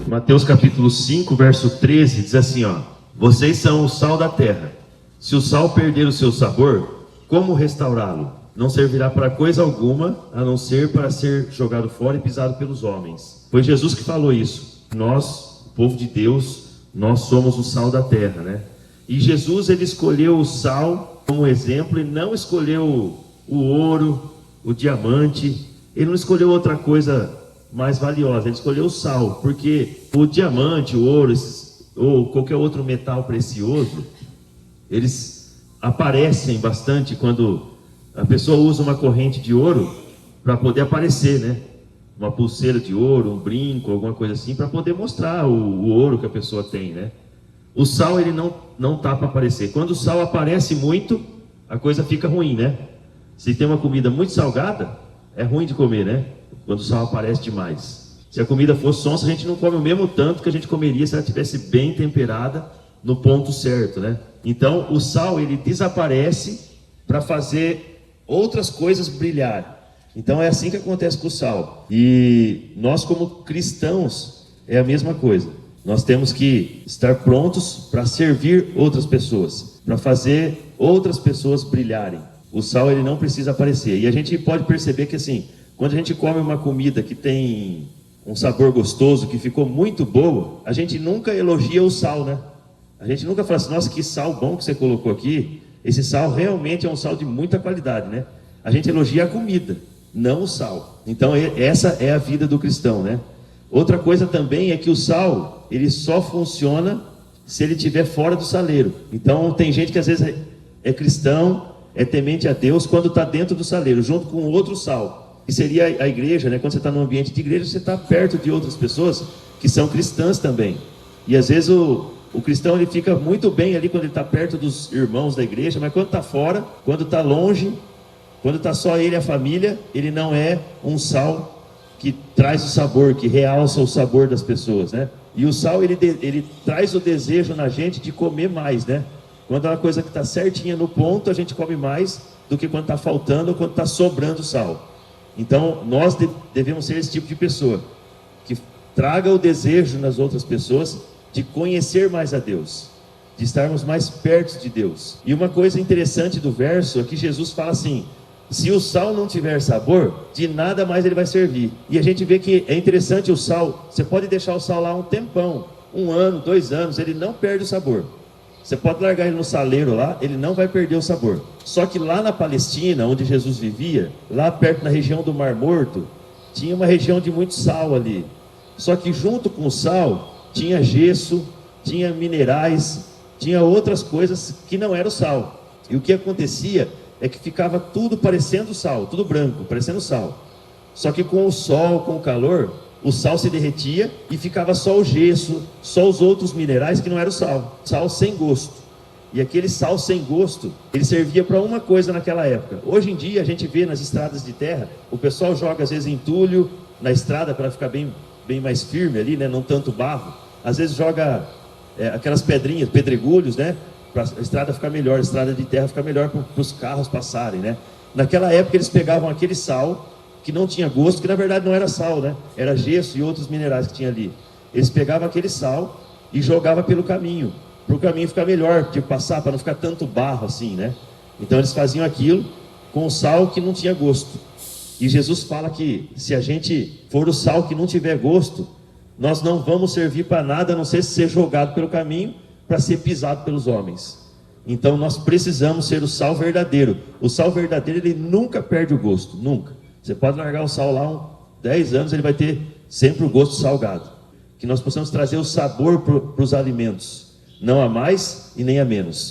Mateus capítulo 5, verso 13, diz assim, ó: vocês são o sal da terra. Se o sal perder o seu sabor, como restaurá-lo? Não servirá para coisa alguma, a não ser para ser jogado fora e pisado pelos homens. Foi Jesus que falou isso. Nós, o povo de Deus, nós somos o sal da terra, né? E Jesus, ele escolheu o sal como exemplo e não escolheu o ouro, o diamante. Ele não escolheu outra coisa mais valiosa, ele escolheu o sal, porque o diamante, o ouro, ou qualquer outro metal precioso, eles aparecem bastante quando a pessoa usa uma corrente de ouro para poder aparecer, né? Uma pulseira de ouro, um brinco, alguma coisa assim, para poder mostrar o ouro que a pessoa tem, né? O sal, ele não tá para aparecer. Quando o sal aparece muito, a coisa fica ruim, né? Se tem uma comida muito salgada, é ruim de comer, né? Quando o sal aparece demais. Se a comida fosse sonsa, a gente não come o mesmo tanto que a gente comeria se ela estivesse bem temperada no ponto certo, né? Então, o sal, ele desaparece para fazer outras coisas brilhar. Então, é assim que acontece com o sal. E nós, como cristãos, é a mesma coisa. Nós temos que estar prontos para servir outras pessoas, para fazer outras pessoas brilharem. O sal, ele não precisa aparecer. E a gente pode perceber que, assim, quando a gente come uma comida que tem um sabor gostoso, que ficou muito boa, a gente nunca elogia o sal, né? A gente nunca fala assim, nossa, que sal bom que você colocou aqui. Esse sal realmente é um sal de muita qualidade, né? A gente elogia a comida, não o sal. Então, essa é a vida do cristão, né? Outra coisa também é que o sal, ele só funciona se ele estiver fora do saleiro. Então, tem gente que às vezes é cristão, é temente a Deus, quando está dentro do saleiro, junto com outro sal, que seria a igreja, né? Quando você está num ambiente de igreja, você está perto de outras pessoas que são cristãs também. E às vezes o cristão, ele fica muito bem ali quando ele está perto dos irmãos da igreja, mas quando está fora, quando está longe, quando está só ele e a família, ele não é um sal que traz o sabor, que realça o sabor das pessoas, né? E o sal, ele traz o desejo na gente de comer mais, né? Quando é uma coisa que está certinha no ponto, a gente come mais do que quando está faltando ou quando está sobrando sal. Então, nós devemos ser esse tipo de pessoa, que traga o desejo nas outras pessoas de conhecer mais a Deus, de estarmos mais perto de Deus. E uma coisa interessante do verso é que Jesus fala assim: se o sal não tiver sabor, de nada mais ele vai servir. E a gente vê que é interessante o sal, você pode deixar o sal lá um tempão, 1 ano, 2 anos, ele não perde o sabor. Você pode largar ele no saleiro lá, ele não vai perder o sabor. Só que lá na Palestina, onde Jesus vivia, lá perto na região do Mar Morto, tinha uma região de muito sal ali. Só que junto com o sal, tinha gesso, tinha minerais, tinha outras coisas que não era o sal. E o que acontecia é que ficava tudo parecendo sal, tudo branco, parecendo sal. Só que com o sol, com o calor, o sal se derretia e ficava só o gesso, só os outros minerais que não era o sal. Sal sem gosto. E aquele sal sem gosto, ele servia para uma coisa naquela época. Hoje em dia a gente vê nas estradas de terra, o pessoal joga às vezes entulho na estrada para ficar bem mais firme ali, né? Não tanto barro. Às vezes joga aquelas pedrinhas, pedregulhos, né? Para a estrada ficar melhor, a estrada de terra ficar melhor para os carros passarem, né? Naquela época eles pegavam aquele sal que não tinha gosto, que na verdade não era sal, né? Era gesso e outros minerais que tinha ali. Eles pegavam aquele sal e jogavam pelo caminho, para o caminho ficar melhor, de passar, para não ficar tanto barro assim, né? Então eles faziam aquilo com o sal que não tinha gosto. E Jesus fala que se a gente for o sal que não tiver gosto, nós não vamos servir para nada, a não ser ser jogado pelo caminho para ser pisado pelos homens. Então nós precisamos ser o sal verdadeiro. O sal verdadeiro, ele nunca perde o gosto, nunca. Você pode largar o sal lá 10 anos, ele vai ter sempre o gosto salgado. Que nós possamos trazer o sabor para os alimentos, não a mais e nem a menos.